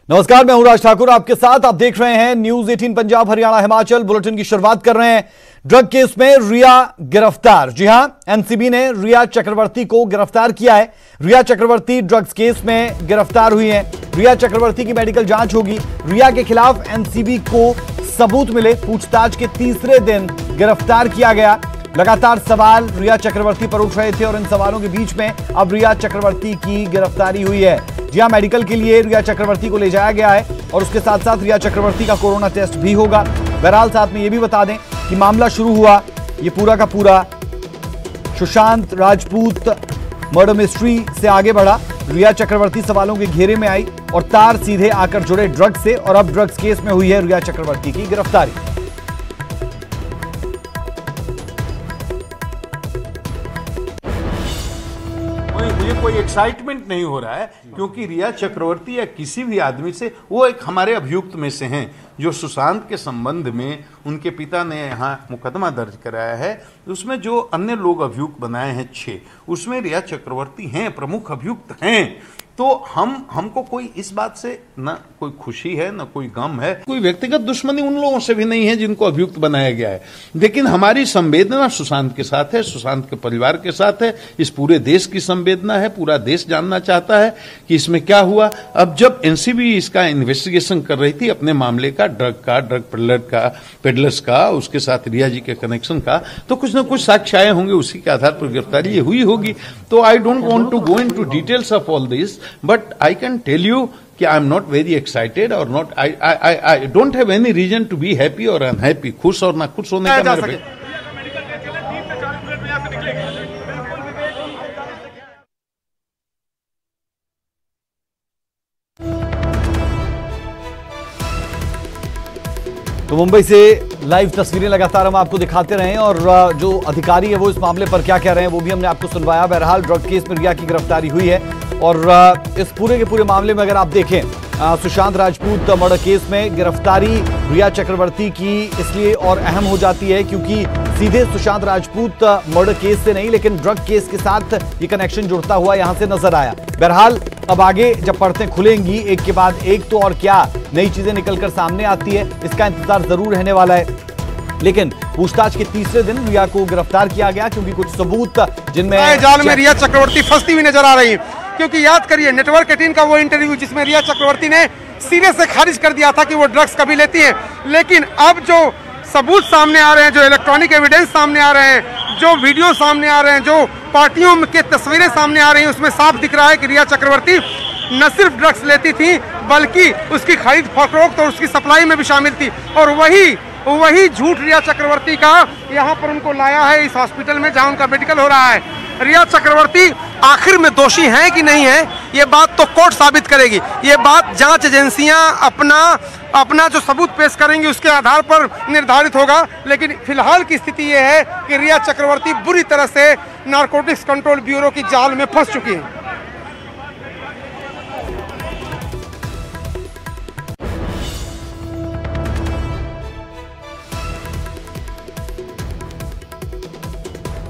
नमस्कार, मैं हूं राज ठाकुर आपके साथ। आप देख रहे हैं न्यूज 18 पंजाब हरियाणा हिमाचल। बुलेटिन की शुरुआत कर रहे हैं। ड्रग केस में रिया गिरफ्तार। जी हां, एनसीबी ने रिया चक्रवर्ती को गिरफ्तार किया है। रिया चक्रवर्ती ड्रग्स केस में गिरफ्तार हुई है। रिया चक्रवर्ती की मेडिकल जांच होगी। रिया के खिलाफ एनसीबी को सबूत मिले। पूछताछ के तीसरे दिन गिरफ्तार किया गया। लगातार सवाल रिया चक्रवर्ती पर उठ रहे थे और इन सवालों के बीच में अब रिया चक्रवर्ती की गिरफ्तारी हुई है। जी हां, मेडिकल के लिए रिया चक्रवर्ती को ले जाया गया है और उसके साथ साथ रिया चक्रवर्ती का कोरोना टेस्ट भी होगा। बहरहाल साथ में यह भी बता दें कि मामला शुरू हुआ ये पूरा का पूरा सुशांत राजपूत मर्डर मिस्ट्री से आगे बढ़ा। रिया चक्रवर्ती सवालों के घेरे में आई और तार सीधे आकर जुड़े ड्रग्स से और अब ड्रग्स केस में हुई है रिया चक्रवर्ती की गिरफ्तारी। मुझे कोई एक्साइटमेंट नहीं हो रहा है क्योंकि रिया चक्रवर्ती या किसी भी आदमी से, वो एक हमारे अभियुक्त में से हैं जो सुशांत के संबंध में उनके पिता ने यहाँ मुकदमा दर्ज कराया है। उसमें जो अन्य लोग अभियुक्त बनाए हैं 6, उसमें रिया चक्रवर्ती हैं, प्रमुख अभियुक्त हैं। तो हमको कोई इस बात से न कोई खुशी है न कोई गम है। कोई व्यक्तिगत दुश्मनी उन लोगों से भी नहीं है जिनको अभियुक्त बनाया गया है, लेकिन हमारी संवेदना सुशांत के साथ है, सुशांत के परिवार के साथ है। इस पूरे देश की संवेदना है। पूरा देश जानना चाहता है कि इसमें क्या हुआ। अब जब एनसीबी इसका इन्वेस्टिगेशन कर रही थी अपने मामले का, ड्रग पेडलर्स का, उसके साथ रिया जी के कनेक्शन का, तो कुछ न कुछ साक्ष्य आए होंगे, उसी के आधार पर गिरफ्तारी हुई होगी। तो I don't want to go into details of all this, but I can tell you कि I am not very excited or not. I don't have any reason to be happy or unhappy. खुश और ना खुश होने का मेरे पे। तो मुंबई से लाइव तस्वीरें लगातार हम आपको दिखाते रहे और जो अधिकारी है वो इस मामले पर क्या कह रहे हैं वो भी हमने आपको सुनवाया। बहरहाल ड्रग केस में रिया की गिरफ्तारी हुई है और इस पूरे के पूरे मामले में अगर आप देखें सुशांत राजपूत मर्डर केस में गिरफ्तारी रिया चक्रवर्ती की इसलिए और अहम हो जाती है क्योंकि सीधे सुशांत राजपूत मर्डर केस से नहीं लेकिन ड्रग केस के साथ ये कनेक्शन जुड़ता हुआ यहां से नजर आया। बहरहाल अब आगे जब परतें खुलेंगी एक के बाद एक तो और क्या नई चीजें निकलकर सामने आती है इसका इंतजार जरूर रहने वाला है। लेकिन पूछताछ के तीसरे दिन रिया को गिरफ्तार किया गया क्योंकि कुछ सबूत जिनमें जाल में रिया चक्रवर्ती फंसती हुई नजर आ रही है। क्योंकि याद करिए नेटवर्क 18 का वो इंटरव्यू जिसमें रिया चक्रवर्ती ने सिरे से खारिज कर दिया था कि वो ड्रग्स कभी लेती है, लेकिन अब जो सबूत सामने आ रहे हैं, जो इलेक्ट्रॉनिक एविडेंस सामने आ रहे हैं, जो वीडियो सामने आ रहे हैं, जो पार्टियों के तस्वीरें सामने आ रही हैं, उसमें साफ दिख रहा है कि रिया चक्रवर्ती न सिर्फ ड्रग्स लेती थी बल्कि उसकी खरीद फरोख्त और उसकी सप्लाई में भी शामिल थी। और वही झूठ रिया चक्रवर्ती का यहाँ पर उनको लाया है इस हॉस्पिटल में जहाँ उनका मेडिकल हो रहा है। रिया चक्रवर्ती आखिर में दोषी हैं कि नहीं है, ये बात तो कोर्ट साबित करेगी। ये बात जांच एजेंसियां अपना जो सबूत पेश करेंगी उसके आधार पर निर्धारित होगा। लेकिन फिलहाल की स्थिति ये है कि रिया चक्रवर्ती बुरी तरह से नारकोटिक्स कंट्रोल ब्यूरो की जाल में फंस चुकी है।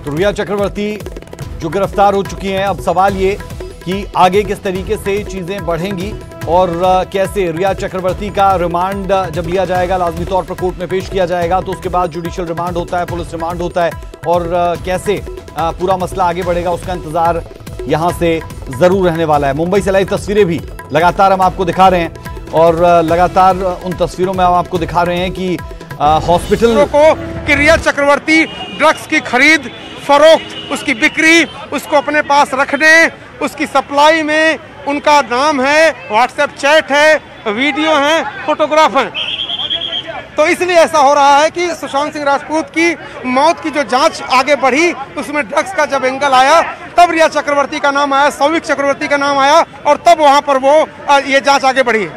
तो रिया चक्रवर्ती जो गिरफ्तार हो चुकी हैं, अब सवाल ये कि आगे किस तरीके से चीजें बढ़ेंगी और कैसे रिया चक्रवर्ती का रिमांड जब लिया जाएगा, लाजमी तौर पर कोर्ट में पेश किया जाएगा, तो उसके बाद जुडिशियल रिमांड होता है, पुलिस रिमांड होता है और कैसे पूरा मसला आगे बढ़ेगा उसका इंतजार यहां से जरूर रहने वाला है। मुंबई से लाइव तस्वीरें भी लगातार हम आपको दिखा रहे हैं और लगातार उन तस्वीरों में हम आपको दिखा रहे हैं कि हॉस्पिटल को कि रिया चक्रवर्ती ड्रग्स की खरीद फरोख्त, उसकी बिक्री, उसको अपने पास रखने, उसकी सप्लाई में उनका नाम है, व्हाट्सएप चैट है, वीडियो है, फोटोग्राफ है। तो इसलिए ऐसा हो रहा है कि सुशांत सिंह राजपूत की मौत की जो जांच आगे बढ़ी उसमें ड्रग्स का जब एंगल आया तब रिया चक्रवर्ती का नाम आया, सौविक चक्रवर्ती का नाम आया और तब वहां पर वो ये जांच आगे बढ़ी।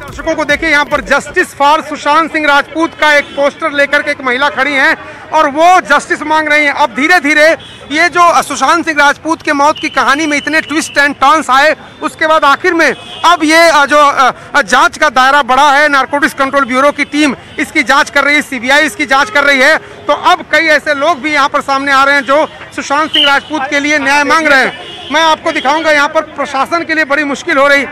दर्शकों को देखिए यहाँ पर जस्टिस फॉर सुशांत सिंह राजपूत का एक पोस्टर लेकर के एक महिला खड़ी हैं और वो जस्टिस मांग रही हैं। अब धीरे धीरे ये जो सुशांत सिंह राजपूत के मौत की कहानी में इतने ट्विस्ट एंड टर्न्स आए, उसके बाद आखिर में अब ये जो जांच का दायरा बढ़ा है, नारकोटिक्स कंट्रोल ब्यूरो की टीम इसकी जांच कर रही है, सीबीआई इसकी जांच कर रही है, तो अब कई ऐसे लोग भी यहाँ पर सामने आ रहे हैं जो सुशांत सिंह राजपूत के लिए न्याय मांग रहे हैं। मैं आपको दिखाऊंगा, यहाँ पर प्रशासन के लिए बड़ी मुश्किल हो रही।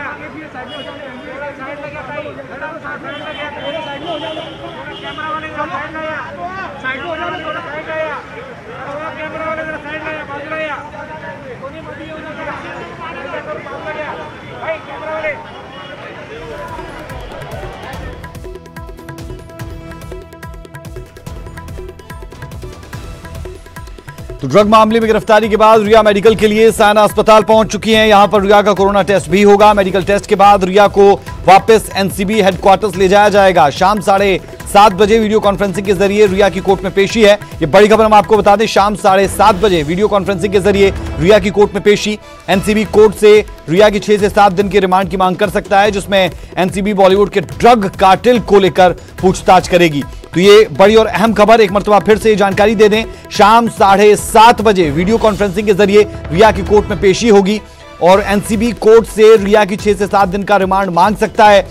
तो ड्रग मामले में गिरफ्तारी के बाद रिया मेडिकल के लिए सायना अस्पताल पहुंच चुकी हैं। यहां पर रिया का कोरोना टेस्ट भी होगा। मेडिकल टेस्ट के बाद रिया को वापस एनसीबी हेडक्वार्टर्स ले जाया जाएगा। शाम 7:30 बजे वीडियो कॉन्फ्रेंसिंग के जरिए रिया की कोर्ट में पेशी है। ये बड़ी खबर हम आपको बता दें, शाम 7:30 बजे वीडियो कॉन्फ्रेंसिंग के जरिए रिया की कोर्ट में पेशी। एनसीबी कोर्ट से रिया की 6 से 7 दिन की रिमांड की मांग कर सकता है, जिसमें एनसीबी बॉलीवुड के ड्रग कार्टेल को लेकर पूछताछ करेगी। तो ये बड़ी और अहम खबर, एक मरतबा फिर से जानकारी दे दें, शाम 7:30 बजे वीडियो कॉन्फ्रेंसिंग के जरिए रिया की कोर्ट में पेशी होगी और एनसीबी कोर्ट से रिया की 6 से 7 दिन का रिमांड मांग सकता है,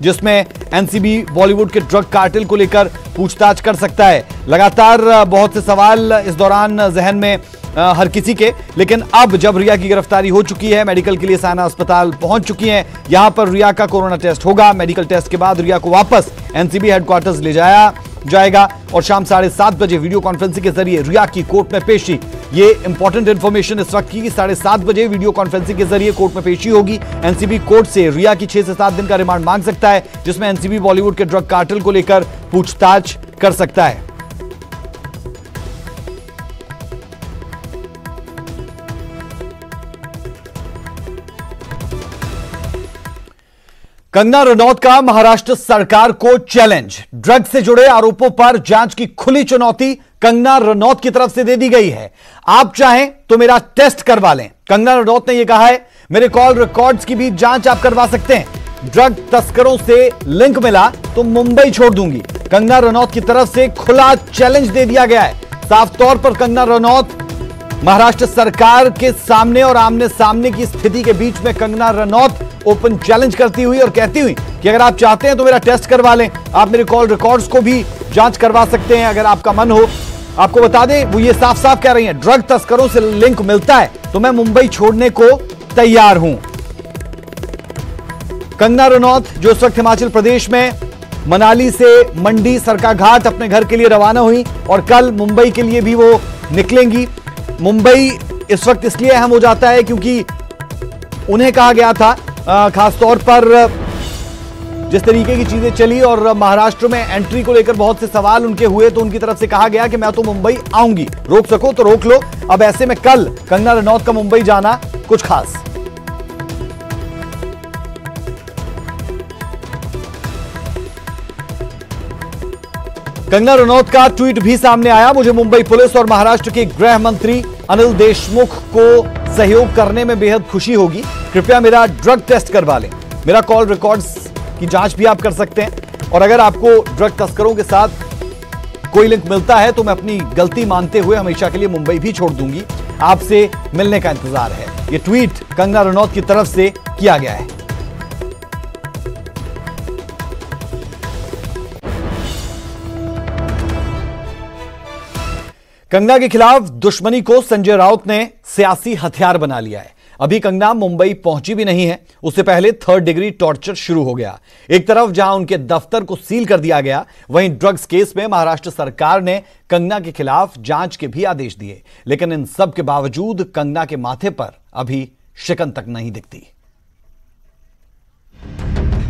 जिसमें एनसीबी बॉलीवुड के ड्रग कार्टेल को लेकर पूछताछ कर सकता है। लगातार बहुत से सवाल इस दौरान जहन में हर किसी के, लेकिन अब जब रिया की गिरफ्तारी हो चुकी है, मेडिकल के लिए सायना अस्पताल पहुंच चुकी हैं, यहां पर रिया का कोरोना टेस्ट होगा। मेडिकल टेस्ट के बाद रिया को वापस एनसीबी हेडक्वार्टर्स ले जाया जाएगा और शाम 7:30 बजे वीडियो कॉन्फ्रेंसिंग के जरिए रिया की कोर्ट में पेशी। ये इंपॉर्टेंट इंफॉर्मेशन इस वक्त की, 7:30 बजे वीडियो कॉन्फ्रेंसिंग के जरिए कोर्ट में पेशी होगी। एनसीबी कोर्ट से रिया की 6 से 7 दिन का रिमांड मांग सकता है, जिसमें एनसीबी बॉलीवुड के ड्रग कार्टेल को लेकर पूछताछ कर सकता है। कंगना रनौत का महाराष्ट्र सरकार को चैलेंज। ड्रग्स से जुड़े आरोपों पर जांच की खुली चुनौती कंगना रनौत की तरफ से दे दी गई है। आप चाहें तो मेरा टेस्ट करवा लें, कंगना रनौत ने यह कहा है। मेरे कॉल रिकॉर्ड्स की भी जांच आप करवा सकते हैं। ड्रग तस्करों से लिंक मिला तो मुंबई छोड़ दूंगी, कंगना रनौत की तरफ से खुला चैलेंज दे दिया गया है। साफ तौर पर कंगना रनौत महाराष्ट्र सरकार के सामने और आमने सामने की स्थिति के बीच में कंगना रनौत ओपन चैलेंज करती हुई और कहती हुई कि अगर आप चाहते हैं तो मेरा टेस्ट करवा लें, आप मेरे कॉल रिकॉर्ड्स को भी जांच करवा सकते हैं अगर आपका मन हो। आपको बता दें, वो ये साफ साफ कह रही हैं, ड्रग तस्करों से लिंक मिलता है तो मैं मुंबई छोड़ने को तैयार हूं। कंगना रनौत जो इस वक्त हिमाचल प्रदेश में मनाली से मंडी सरकाघाट अपने घर के लिए रवाना हुई और कल मुंबई के लिए भी वो निकलेंगी। मुंबई इस वक्त इसलिए अहम हो जाता है क्योंकि उन्हें कहा गया था, खासतौर पर जिस तरीके की चीजें चली और महाराष्ट्र में एंट्री को लेकर बहुत से सवाल उनके हुए, तो उनकी तरफ से कहा गया कि मैं तो मुंबई आऊंगी, रोक सको तो रोक लो। अब ऐसे में कल कंगना रनौत का मुंबई जाना कुछ खास। कंगना रनौत का ट्वीट भी सामने आया। मुझे मुंबई पुलिस और महाराष्ट्र के गृह मंत्री अनिल देशमुख को सहयोग करने में बेहद खुशी होगी। कृपया मेरा ड्रग टेस्ट करवा लें। मेरा कॉल रिकॉर्ड्स की जांच भी आप कर सकते हैं और अगर आपको ड्रग तस्करों के साथ कोई लिंक मिलता है तो मैं अपनी गलती मानते हुए हमेशा के लिए मुंबई भी छोड़ दूंगी। आपसे मिलने का इंतजार है। यह ट्वीट कंगना रनौत की तरफ से किया गया है। कंगना के खिलाफ दुश्मनी को संजय राउत ने सियासी हथियार बना लिया है। अभी कंगना मुंबई पहुंची भी नहीं है, उससे पहले 3rd डिग्री टॉर्चर शुरू हो गया। एक तरफ जहां उनके दफ्तर को सील कर दिया गया, वहीं ड्रग्स केस में महाराष्ट्र सरकार ने कंगना के खिलाफ जांच के भी आदेश दिए, लेकिन इन सब के बावजूद कंगना के माथे पर अभी शिकन तक नहीं दिखती।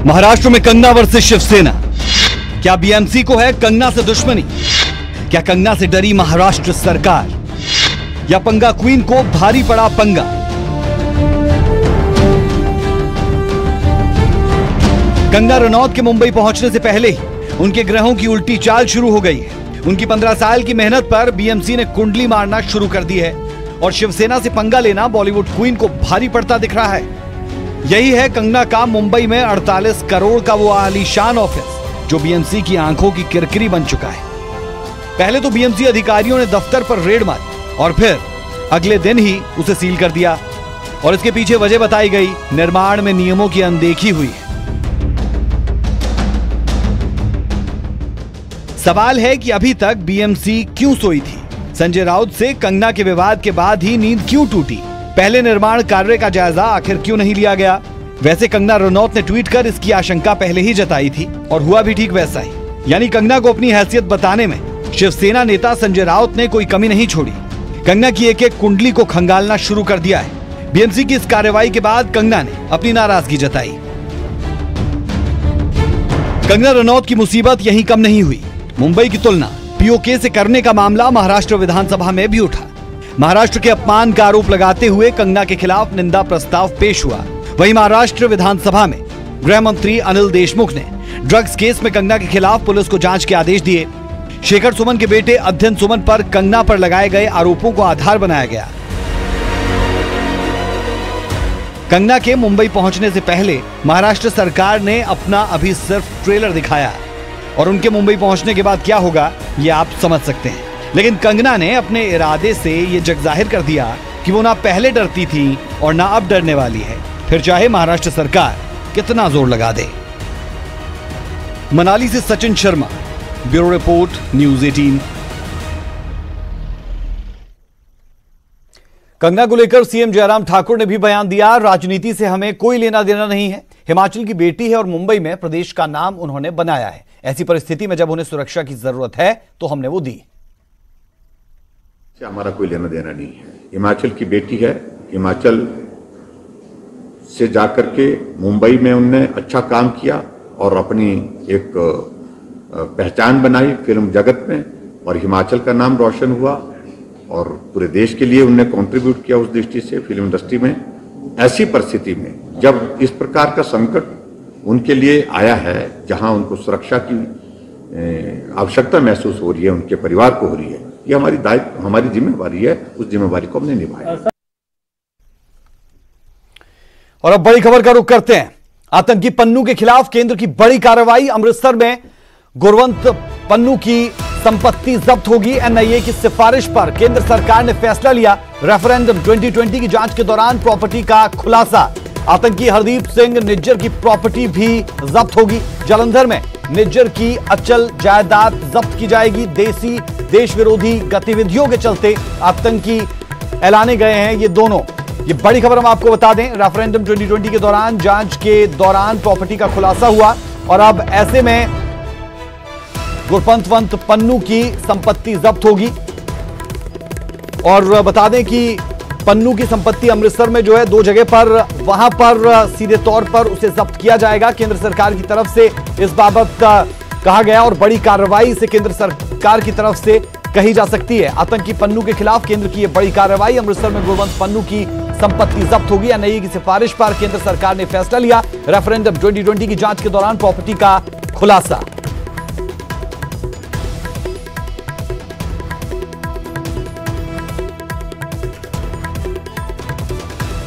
महाराष्ट्र में कंगना वर्सेस शिवसेना। क्या बीएमसी को है कंगना से दुश्मनी? क्या कंगना से डरी महाराष्ट्र सरकार या पंगा क्वीन को भारी पड़ा पंगा? कंगना रनौत के मुंबई पहुंचने से पहले ही उनके ग्रहों की उल्टी चाल शुरू हो गई है। उनकी 15 साल की मेहनत पर बीएमसी ने कुंडली मारना शुरू कर दी है और शिवसेना से पंगा लेना बॉलीवुड क्वीन को भारी पड़ता दिख रहा है। यही है कंगना का मुंबई में 48 करोड़ का वो आलीशान ऑफिस जो बीएमसी की आंखों की किरकिरी बन चुका है। पहले तो बीएमसी अधिकारियों ने दफ्तर पर रेड मारी और फिर अगले दिन ही उसे सील कर दिया और इसके पीछे वजह बताई गई, निर्माण में नियमों की अनदेखी हुई। सवाल है कि अभी तक बीएमसी क्यों सोई थी? संजय राउत से कंगना के विवाद के बाद ही नींद क्यों टूटी? पहले निर्माण कार्य का जायजा आखिर क्यों नहीं लिया गया? वैसे कंगना रनौत ने ट्वीट कर इसकी आशंका पहले ही जताई थी और हुआ भी ठीक वैसा ही। यानी कंगना को अपनी हैसियत बताने में शिवसेना नेता संजय राउत ने कोई कमी नहीं छोड़ी। कंगना की एक एक कुंडली को खंगालना शुरू कर दिया है। बीएमसी की इस कार्रवाई के बाद कंगना ने अपनी नाराजगी जताई। कंगना रनौत की मुसीबत यहीं कम नहीं हुई। मुंबई की तुलना पीओके से करने का मामला महाराष्ट्र विधानसभा में भी उठा। महाराष्ट्र के अपमान का आरोप लगाते हुए कंगना के खिलाफ निंदा प्रस्ताव पेश हुआ। वहीं महाराष्ट्र विधानसभा में गृह मंत्री अनिल देशमुख ने ड्रग्स केस में कंगना के खिलाफ पुलिस को जांच के आदेश दिए। शेखर सुमन के बेटे अध्ययन सुमन पर कंगना पर लगाए गए आरोपों को आधार बनाया गया। कंगना के मुंबई पहुंचने से पहले महाराष्ट्र सरकार ने अपना अभी सिर्फ ट्रेलर दिखाया और उनके मुंबई पहुंचने के बाद क्या होगा ये आप समझ सकते हैं। लेकिन कंगना ने अपने इरादे से ये जग जाहिर कर दिया कि वो ना पहले डरती थी और ना अब डरने वाली है, फिर चाहे महाराष्ट्र सरकार कितना जोर लगा दे। मनाली से Sachin Sharma, bureau report, news 18। Kangana को लेकर सीएम जयराम ठाकुर ने भी बयान दिया, राजनीति से हमें कोई लेना देना नहीं है। हिमाचल की बेटी है और मुंबई में प्रदेश का नाम उन्होंने बनाया है। ऐसी परिस्थिति में जब उन्हें सुरक्षा की जरूरत है तो हमने वो दी। हमारा कोई लेना देना नहीं है। हिमाचल की बेटी है, हिमाचल से जाकर के मुंबई में उनने अच्छा काम किया और अपनी एक पहचान बनाई फिल्म जगत में और हिमाचल का नाम रोशन हुआ और पूरे देश के लिए उनने कंट्रीब्यूट किया उस दृष्टि से फिल्म इंडस्ट्री में। ऐसी परिस्थिति में जब इस प्रकार का संकट उनके लिए आया है, जहां उनको सुरक्षा की आवश्यकता महसूस हो रही है, उनके परिवार को हो रही है, ये हमारी दायित्व, हमारी जिम्मेवारी है। उस जिम्मेवारी को हमने निभाया। और अब बड़ी खबर का रुख करते हैं। आतंकी पन्नू के खिलाफ केंद्र की बड़ी कार्रवाई। अमृतसर में गुरवंत पन्नू की संपत्ति जब्त होगी। एनआईए की सिफारिश पर केंद्र सरकार ने फैसला लिया। रेफरेंडम 2020 की जांच के दौरान प्रॉपर्टी का खुलासा। आतंकी हरदीप सिंह निज्जर की प्रॉपर्टी भी जब्त होगी। जालंधर में निज्जर की अचल जायदाद जब्त की जाएगी। देश विरोधी गतिविधियों के चलते आतंकी ऐलाने गए हैं ये दोनों। ये बड़ी खबर हम आपको बता दें। रेफरेंडम 2020 के दौरान जांच के दौरान प्रॉपर्टी का खुलासा हुआ और अब ऐसे में गुरपंतवंत पन्नू की संपत्ति जब्त होगी। और बता दें कि पन्नू की संपत्ति अमृतसर में जो है 2 जगह पर, वहां पर सीधे तौर पर उसे जब्त किया जाएगा। केंद्र सरकार की तरफ से इस बाबत कहा गया और बड़ी कार्रवाई से केंद्र सरकार की तरफ से कही जा सकती है। आतंकी पन्नू के खिलाफ केंद्र की यह बड़ी कार्रवाई। अमृतसर में गुरवंत पन्नू की संपत्ति जब्त होगी। एनआईए की सिफारिश पर केंद्र सरकार ने फैसला लिया। रेफरेंडम 2020 की जांच के दौरान प्रॉपर्टी का खुलासा।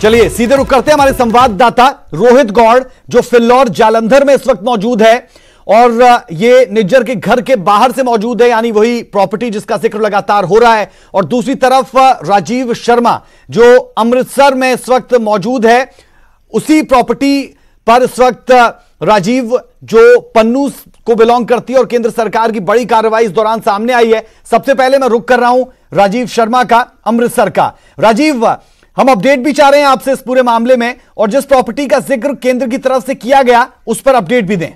चलिए सीधे रुक करते हैं हमारे संवाददाता रोहित गौड़, जो फिल्लौर जालंधर में इस वक्त मौजूद है और ये निज्जर के घर के बाहर से मौजूद है, यानी वही प्रॉपर्टी जिसका जिक्र लगातार हो रहा है। और दूसरी तरफ राजीव शर्मा जो अमृतसर में इस वक्त मौजूद है, उसी प्रॉपर्टी पर इस वक्त राजीव जो पन्नू को बिलोंग करती है और केंद्र सरकार की बड़ी कार्रवाई इस दौरान सामने आई है। सबसे पहले मैं रुक कर रहा हूं राजीव शर्मा का, अमृतसर का। राजीव, हम अपडेट भी चाह रहे हैं आपसे इस पूरे मामले में और जिस प्रॉपर्टी का जिक्र केंद्र की तरफ से किया गया उस पर अपडेट भी दें।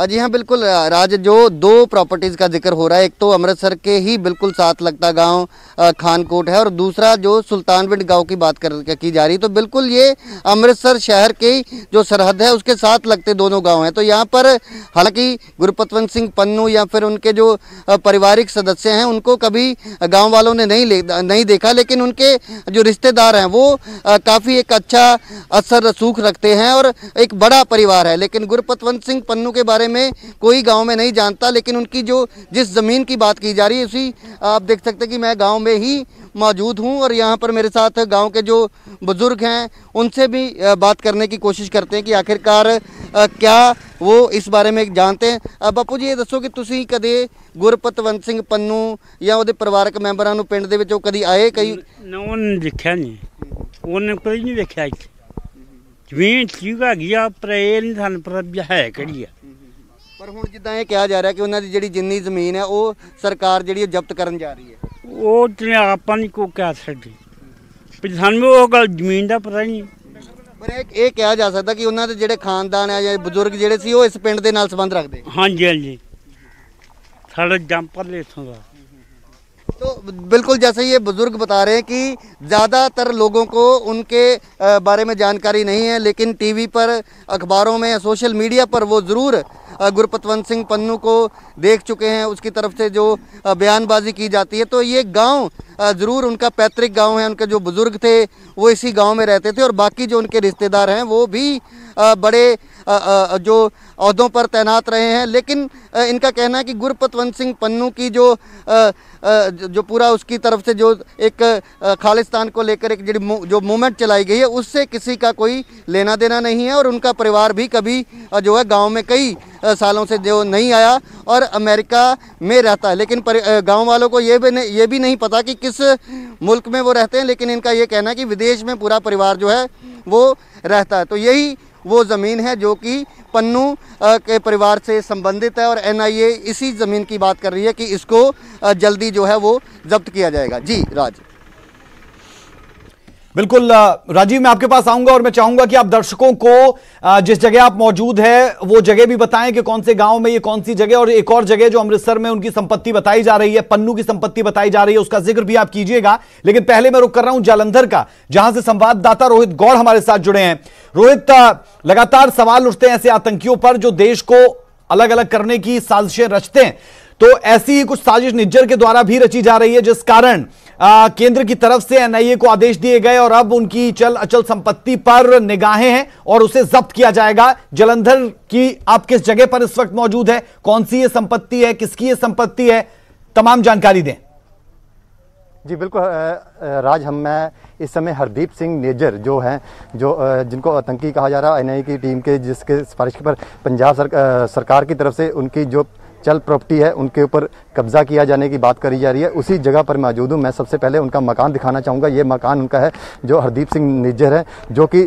जी हाँ बिल्कुल राज, जो 2 प्रॉपर्टीज़ का जिक्र हो रहा है, एक तो अमृतसर के ही बिल्कुल साथ लगता गांव खानकोट है और दूसरा जो सुल्तानविंड गांव की बात की जा रही है। तो बिल्कुल ये अमृतसर शहर के जो सरहद है उसके साथ लगते दोनों गांव हैं। तो यहाँ पर हालांकि गुरपतवंत सिंह पन्नू या फिर उनके जो पारिवारिक सदस्य हैं उनको कभी गाँव वालों ने नहीं देखा, लेकिन उनके जो रिश्तेदार हैं वो काफ़ी एक अच्छा असर रसूख रखते हैं और एक बड़ा परिवार है। लेकिन गुरपतवंत सिंह पन्नू के बारे में कोई गांव में नहीं जानता, लेकिन उनकी जो जिस जमीन की बात की जा रही है उसी आप देख सकते हैं कि मैं गांव में ही मौजूद हूं और यहां पर मेरे साथ गांव के जो बुजुर्ग हैं उनसे भी बात करने की कोशिश करते हैं कि आखिरकार क्या वो इस बारे में जानते हैं। बापू जी ये दसो कि तुसी कदे गुरपतवंत सिंह पन्नू या ਉਹਦੇ ਪਰਿਵਾਰਕ ਮੈਂਬਰਾਂ ਨੂੰ ਪਿੰਡ ਦੇ ਵਿੱਚੋਂ ਕਦੀ ਆਏ ਕਈ ਨਾ ਉਹਨੇ ਦੇਖਿਆ ਨਹੀਂ, ਉਹਨੇ ਕੋਈ ਨਹੀਂ ਦੇਖਿਆ ਇੱਥੇ ਜ਼ਮੀਨ ਠੀਕ ਹੈਗੀ ਆ ਪਰ ਇਹ ਨਹੀਂ ਸਾਨੂੰ ਪਤਾ ਵੀ ਹੈ ਕਿਹੜੀ ਆ। ਪਰ ਹੁਣ ਜਿੱਦਾਂ ਇਹ ਕਿਹਾ ਜਾ ਰਿਹਾ ਕਿ ਉਹਨਾਂ ਦੀ ਜਿਹੜੀ ਜਿੰਨੀ ਜ਼ਮੀਨ ਹੈ ਉਹ ਸਰਕਾਰ ਜਿਹੜੀ ਜ਼ਬਤ ਕਰਨ ਜਾ ਰਹੀ ਹੈ, ਉਹ ਤੇ ਆਪਾਂ ਨਹੀਂ ਕੋਈ ਕਹਿ ਸਕਦੇ ਵੀ ਸਾਨੂੰ ਉਹ ਗੱਲ ਜ਼ਮੀਨ ਦਾ ਪਤਾ ਨਹੀਂ। ਪਰ ਇਹ ਕਿਹਾ ਜਾ ਸਕਦਾ ਕਿ ਉਹਨਾਂ ਦੇ ਜਿਹੜੇ ਖਾਨਦਾਨ ਹੈ ਜਾਂ ਬਜ਼ੁਰਗ ਜਿਹੜੇ ਸੀ ਉਹ ਇਸ ਪਿੰਡ ਦੇ ਨਾਲ ਸੰਬੰਧ ਰੱਖਦੇ। ਹਾਂਜੀ ਹਾਂਜੀ साढ़े जंपर ले तो बिल्कुल जैसे ये बुजुर्ग बता रहे हैं कि ज़्यादातर लोगों को उनके बारे में जानकारी नहीं है, लेकिन टीवी पर, अखबारों में, सोशल मीडिया पर वो ज़रूर गुरपतवंत सिंह पन्नू को देख चुके हैं। उसकी तरफ से जो बयानबाजी की जाती है, तो ये गांव ज़रूर उनका पैतृक गांव है। उनके जो बुज़ुर्ग थे वो इसी गांव में रहते थे और बाकी जो उनके रिश्तेदार हैं वो भी बड़े जो ओहदों पर तैनात रहे हैं। लेकिन इनका कहना है कि गुरपतवंत सिंह पन्नू की जो पूरा उसकी तरफ से जो एक खालिस्तान को लेकर एक जो मूवमेंट चलाई गई है उससे किसी का कोई लेना देना नहीं है। और उनका परिवार भी कभी जो है गांव में कई सालों से जो नहीं आया और अमेरिका में रहता है। लेकिन गांव वालों को ये भी नहीं पता कि किस मुल्क में वो रहते हैं, लेकिन इनका ये कहना है कि विदेश में पूरा परिवार जो है वो रहता है। तो यही वो ज़मीन है जो कि पन्नू के परिवार से संबंधित है और एनआईए इसी ज़मीन की बात कर रही है कि इसको जल्दी जो है वो जब्त किया जाएगा। जी राज। बिल्कुल राजीव, मैं आपके पास आऊंगा और मैं चाहूंगा कि आप दर्शकों को जिस जगह आप मौजूद है वो जगह भी बताएं कि कौन से गांव में ये कौन सी जगह, और एक और जगह जो अमृतसर में उनकी संपत्ति बताई जा रही है, पन्नू की संपत्ति बताई जा रही है, उसका जिक्र भी आप कीजिएगा। लेकिन पहले मैं रुक कर रहा हूं जालंधर का, जहां से संवाददाता रोहित गौड़ हमारे साथ जुड़े हैं। रोहित, लगातार सवाल उठते हैं ऐसे आतंकियों पर जो देश को अलग अलग करने की साजिशें रचते हैं, तो ऐसी ही कुछ साजिश निज्जर के द्वारा भी रची जा रही है, जिस कारण केंद्र की तरफ से एनआईए को आदेश दिए गए और अब उनकी चल अचल संपत्ति पर निगाहें हैं और उसे जब्त किया जाएगा। जालंधर की आप किस जगह पर इस वक्त मौजूद है, कौन सी ये संपत्ति है, किसकी ये संपत्ति है, तमाम जानकारी दें। जी बिल्कुल राज, मैं इस समय हरदीप सिंह नेजर जो हैं, जो जिनको आतंकी कहा जा रहा है एनआईए की टीम के, जिसके सिफारिश पर पंजाब सरकार की तरफ से उनकी जो चल प्रॉपर्टी है उनके ऊपर कब्जा किया जाने की बात करी जा रही है, उसी जगह पर मौजूद हूँ। मैं सबसे पहले उनका मकान दिखाना चाहूँगा। ये मकान उनका है जो हरदीप सिंह निज्जर है, जो कि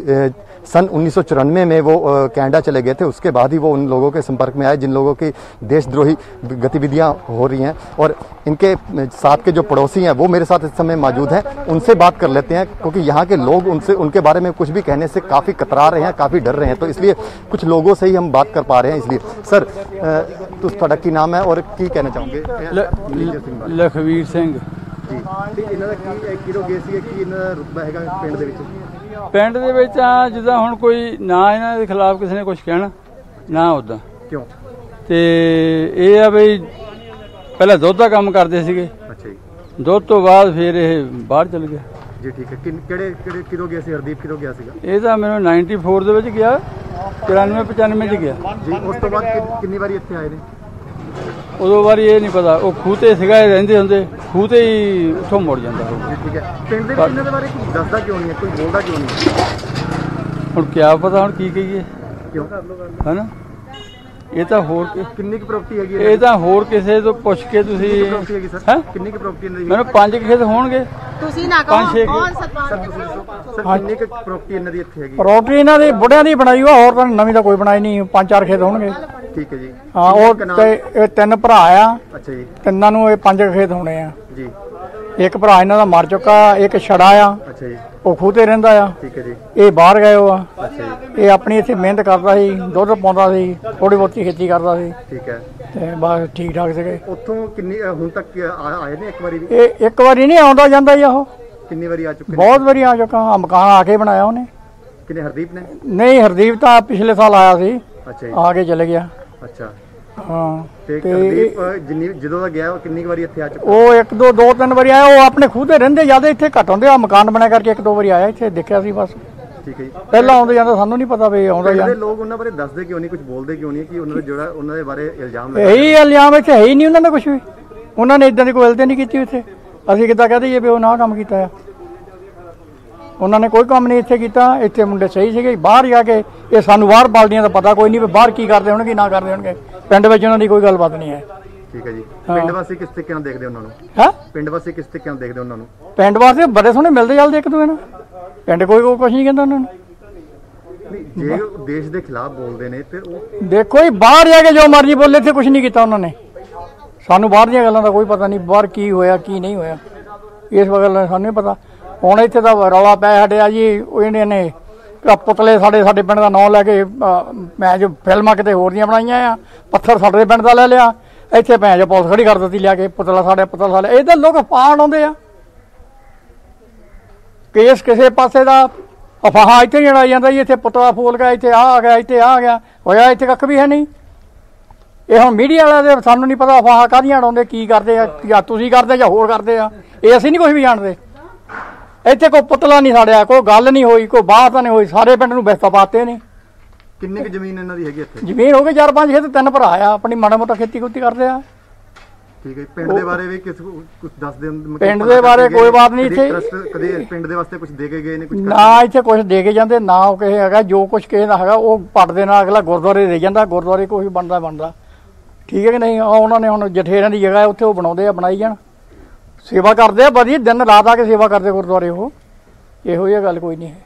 सन 1994 में वो कनाडा चले गए थे। उसके बाद ही वो उन लोगों के संपर्क में आए जिन लोगों की देशद्रोही गतिविधियां हो रही हैं, और इनके साथ के जो पड़ोसी हैं वो मेरे साथ इस समय मौजूद हैं। उनसे बात कर लेते हैं, क्योंकि यहाँ के लोग उनके बारे में कुछ भी कहने से काफ़ी कतरा रहे हैं, काफ़ी डर रहे हैं, तो इसलिए कुछ लोगों से ही हम बात कर पा रहे हैं। इसलिए सर, तो ਤੁਹਾਡਾ ਕੀ ਨਾਮ ਹੈ और की कहना चाहोगे? लखवीर सिंह ਜੀ। ਤੇ ਇਹਨਾਂ ਦਾ ਕੀ ਕਿਲੋ ਗਏ ਸੀ, ਕੀ ਇਹਨਾਂ ਦਾ ਰੁਤਬਾ ਹੈਗਾ ਪਿੰਡ ਦੇ ਵਿੱਚ? ਪਿੰਡ ਦੇ ਵਿੱਚ ਆ ਜਿੱਦਾਂ ਹੁਣ ਕੋਈ ਨਾ ਇਹਨਾਂ ਦੇ ਖਿਲਾਫ ਕਿਸੇ ਨੇ ਕੁਝ ਕਹਿਣਾ ਨਾ ਉੱਦਾਂ। ਕਿਉਂ? ਤੇ ਇਹ ਆ ਬਈ ਪਹਿਲਾਂ ਦੁੱਧ ਦਾ ਕੰਮ ਕਰਦੇ ਸੀਗੇ। ਅੱਛਾ ਜੀ। ਦੁੱਧ ਤੋਂ ਬਾਅਦ ਫਿਰ ਇਹ ਬਾਹਰ ਚਲ ਗਿਆ। ਜੀ ਠੀਕ ਹੈ। ਕਿਹੜੇ ਕਿਲੋ ਗਿਆ ਸੀ ਹਰਦੀਪ, ਕਿਲੋ ਗਿਆ ਸੀਗਾ? ਇਹ ਤਾਂ ਮੈਨੂੰ 94 ਦੇ ਵਿੱਚ ਗਿਆ, 94-95 ਚ ਗਿਆ ਜੀ। ਉਸ ਤੋਂ ਬਾਅਦ ਕਿੰਨੀ ਵਾਰੀ ਇੱਥੇ ਆਏ ਨੇ? ਉਦੋਂ ਵਾਰੀ ਇਹ ਨਹੀਂ ਪਤਾ, ਉਹ ਖੂਹ ਤੇ ਸੀਗਾ, ਇਹ ਰਹਿੰਦੇ ਹੁੰਦੇ ਖੂਹ ਤੇ ਹੀ ਉੱਥੋਂ ਮੁੜ ਜਾਂਦਾ। ਠੀਕ ਹੈ। ਪਿੰਡ ਦੇ ਵਿੱਚ ਇਹਨਾਂ ਦੇ ਬਾਰੇ ਕੋਈ ਦੱਸਦਾ ਕਿਉਂ ਨਹੀਂ ਹੈ, ਕੋਈ ਬੋਲਦਾ ਕਿਉਂ ਨਹੀਂ? ਹੁਣ ਕਿਆ ਪਤਾ ਹੁਣ ਕੀ ਕਹੀਏ, ਕਿਉਂ ਹੈ ਨਾ। ਇਹ ਤਾਂ ਹੋਰ ਕਿੰਨੀ ਕੁ ਪ੍ਰਾਪਰਟੀ ਹੈਗੀ? ਇਹ ਤਾਂ ਹੋਰ ਕਿਸੇ ਤੋਂ ਪੁੱਛ ਕੇ ਤੁਸੀਂ। ਹੈ ਕਿੰਨੀ ਕੁ ਪ੍ਰਾਪਰਟੀ ਇਹਨਾਂ ਦੀ? ਮੈਨੂੰ 5 ਖੇਤ ਹੋਣਗੇ। ਤੁਸੀਂ ਨਾ ਕਹੋ ਕੌਣ ਸਰਪੰਚ? ਸਰ ਕਿੰਨੀ ਕੁ ਪ੍ਰਾਪਰਟੀ ਇਹਨਾਂ ਦੀ ਇੱਥੇ ਹੈਗੀ? ਪ੍ਰਾਪਰਟੀ ਇਹਨਾਂ ਦੀ ਬੁੱਢਿਆਂ ਦੀ ਬਣਾਈ ਹੋਆ, ਹੋਰ ਤਾਂ ਨਵੀਂ ਤਾਂ ਕੋਈ ਬਣਾਈ ਨਹੀਂ। 5-4 ਖੇਤ ਹੋਣਗੇ। ਠੀਕ ਹੈ ਜੀ। ਹਾਂ, ਉਹ ਇਹ 3 ਭਰਾ ਆ। ਅੱਛਾ ਜੀ। ਤਿੰਨਾਂ ਨੂੰ ਇਹ 5 ਖੇਤ ਹੋਣੇ ਆ ਜੀ। ਇੱਕ ਭਰਾ ਇਹਨਾਂ ਦਾ ਮਰ ਚੁੱਕਾ, ਇੱਕ ਛੜਾ ਆ। ਅੱਛਾ ਜੀ। ਉਹ ਖੂਹ ਤੇ ਰਹਿੰਦਾ ਆ। ਠੀਕ ਹੈ ਜੀ। ਇਹ ਬਾਹਰ ਗਏ ਹੋ ਆ। ਅੱਛਾ ਜੀ। ਇਹ ਆਪਣੀ ਇੱਥੇ ਮਿਹਨਤ ਕਰਦਾ ਸੀ, ਦੁੱਧ ਪਾਉਂਦਾ ਸੀ, ਥੋੜੀ ਬਹੁਤੀ ਖੇਤੀ ਕਰਦਾ ਸੀ। ਠੀਕ ਹੈ। ਤੇ ਬਸ ਠੀਕ ਠਾਕ ਸੀਗੇ। ਉੱਥੋਂ ਕਿੰਨੀ ਹੁਣ ਤੱਕ ਆਏ ਨੇ? ਇੱਕ ਵਾਰੀ ਵੀ? ਇਹ ਇੱਕ ਵਾਰੀ ਨਹੀਂ ਆਉਂਦਾ ਜਾਂਦਾ ਹੀ। ਉਹ ਕਿੰਨੀ ਵਾਰੀ ਆ ਚੁੱਕੇ? ਬਹੁਤ ਵਾਰੀ ਆ ਚੁੱਕਾ। ਮਕਾਨ ਆ ਕੇ ਬਣਾਇਆ ਉਹਨੇ। ਕਿਨੇ? ਹਰਦੀਪ ਨੇ? ਨਹੀਂ, ਹਰਦੀਪ ਤਾਂ ਪਿਛਲੇ ਸਾਲ ਆਇਆ ਸੀ। ਅੱਛਾ ਜੀ। ਆ ਕੇ ਚਲੇ ਗਿਆ। ਅੱਛਾ। ਹਾਂ। ਤੇ ਹਰਦੀਪ ਜਦੋਂ ਦਾ ਗਿਆ ਉਹ ਕਿੰਨੀ ਵਾਰੀ ਇੱਥੇ ਆ ਚੁੱਕਾ? ਉਹ 2-3 ਵਾਰੀ ਆਇਆ। ਉਹ ਆਪਣੇ ਖੂਹ ਤੇ ਰਹਿੰਦੇ, ਜਿਆਦਾ ਇੱਥੇ ਘੱਟ ਹੁੰਦੇ ਆ। ਮਕਾਨ ਬਣਿਆ ਕਰਕੇ 1-2 ਵਾਰੀ ਆਇਆ, ਇੱਥੇ ਦੇਖਿਆ ਸੀ ਬਸ। ਠੀਕ ਹੈ ਜੀ। ਪਹਿਲਾਂ ਆਉਂਦੇ ਜਾਂਦਾ ਸਾਨੂੰ ਨਹੀਂ ਪਤਾ ਵੀ ਆਉਂਦਾ ਜਾਂਦਾ। ਲੋਕ ਉਹਨਾਂ ਬਾਰੇ ਦੱਸਦੇ ਕਿਉਂ ਨਹੀਂ, ਕੁਝ ਬੋਲਦੇ ਕਿਉਂ ਨਹੀਂ ਕਿ ਉਹਨਾਂ ਦਾ ਜਿਹੜਾ ਉਹਨਾਂ ਦੇ ਬਾਰੇ ਇਲਜ਼ਾਮ ਇਹੀ ਇਲਜ਼ਾਮ ਇੱਥੇ ਹੈ ਹੀ ਨਹੀਂ ਉਹਨਾਂ ਦਾ ਕੁਝ ਵੀ। ਉਹਨਾਂ ਨੇ ਇਦਾਂ ਦੀ ਕੋਈ ਗਲਤੀ ਨਹੀਂ ਕੀਤੀ ਇੱਥੇ। ਅਸੀਂ ਕਿੱਦਾਂ ਕਹਦੇ ਜੇ ਵੀ ਉਹ ਨਾ ਕੰਮ ਕੀਤਾ ਆ। उन्होंने कोई काम नहीं इत्थे कीता। इत्थे मुंडे सही सीगे, बाहर जाके ये सानू बाहर पार्टियां का पता कोई नहीं भी बाहर की करते होणगे ना करते होणगे, पिंड विच उन्हां दी कोई गलबात नहीं है। ठीक है जी। पिंड वासी किस तरीके नाल देखदे उन्हां नूं? हां, पिंड वासी किस तरीके नाल देखदे उन्हां नूं? पिंड वासी बड़े सोहणे मिलदे जुलदे एक दूए नाल, पिंड कोई कुछ नहीं कहंदा उन्हां नूं। जे देश दे खिलाफ बोलदे ने ते ओह देखो जी बाहर जाके जो मर्जी बोले, इत्थे कुछ नहीं कीता उन्होंने। सानू बाहर दी गल्लां दा कोई पता नहीं, बाहर की होया की नहीं होया इस गल सानू नहीं पता। हुण इत्थे दा रौला पै हटिया जी, इन्हां ने पुतले साडे पिंड दा नाम लैके मैं जो फिल्मां किते होर दियां बनाईयां आ, पत्थर साडे पिंड दा ले लिया, इत्थे भैं जो पुलिस खड़ी कर दित्ती लिया पुतला साडे इधर लोग पाण आउंदे आ। केस किसे पासे दा अफवाह इत्थे ही लड़ाई जांदा जी, इत्थे पुतला फूल गया, इत्थे आ गया, इत्थे आ गया होया, इत्थे कक्ख भी है नहीं। ये हुण मीडिया वाले दे सानू नहीं पता अफवाह काहदियां उड़ाउंदे की करदे आ, जां तुसीं करदे जां होर करदे आ, ये असीं नहीं कुछ भी जाणदे। इत्थे कोई पुतला नहीं साड़िया, कोई गल नहीं होई, कोई बात नहीं होई, सारे पिंड नूं बिस्ता पाते ने। किन्नी क जमीन इन्हां दी हैगी इत्थे? जमीन हो गई 4-5 खेत, 3 भरा आ, अपनी माड़ा मोटा खेती कुती करदे आ। ठीक है। पिंड दे बारे भी किस कुछ दस दे? पिंड दे बारे कोई बात नहीं इत्थे कदे पिंड दे वास्ते कुछ दे के गए ने? कुछ ना इत्थे कुछ दे के जांदे ना, ओ किसे हैगा जो कुछ किसे दा हैगा ओ पट दे नाल अगला गुरुद्वारे दे जांदा, गुरुद्वारे कोई बनदा। ठीक है कि नहीं? उन्होंने ने हुण जठेरियां दी जगह उत्थे ओ बनाउंदे आ, बनाई जाण, सेवा करदे आ, बड़ी दिन रात आके सेवा करदे गुरुद्वारे। ओ ਇਹੋ ਜਿਹੀ ਗੱਲ ਕੋਈ नहीं है।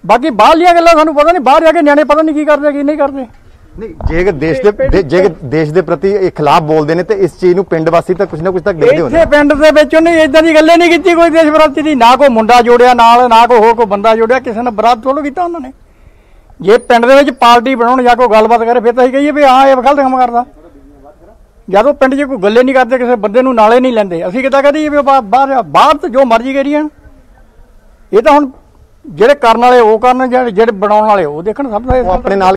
बाकी बाहरलियां गल्लां सानू पता नहीं, बाहर जाके नियाणे पता नहीं की करदे की नहीं करदे। नहीं जे देश दे प्रति खिलाफ बोलदे ने ते इस चीज नूं पिंड वासी तां कुछ ना कुछ तक देखदे होंदे। इत्थे पिंड दे विच उन्हें इदां दी गल्ले नहीं कीती कोई देश विरोधी दी, ना कोई मुंडा जोड़िया नाल, ना कोई होर कोई बंदा जोड़िया, किसी ने विरोध थोड़ा कीता उन्होंने। जे पिंड दे विच पार्टी बनाउण जां कोई गलबात करे फिर तां असीं कहिए भी हाँ ये गलत काम करदा। जदों पिंड 'च कोई गल्ले नहीं करदे, किसी बंदे नूं नाले नहीं लैंदे, असीं किदां कहिए भी बाहर तो जो मर्जी करी जाण। ये तो हुण ਜਿਹੜੇ ਕਰਨ ਵਾਲੇ ਉਹ ਕਰਨ, ਜਿਹੜੇ ਬਣਾਉਣ ਵਾਲੇ ਉਹ ਦੇਖਣ। ਸਭ ਦਾ ਆਪਣੇ ਨਾਲ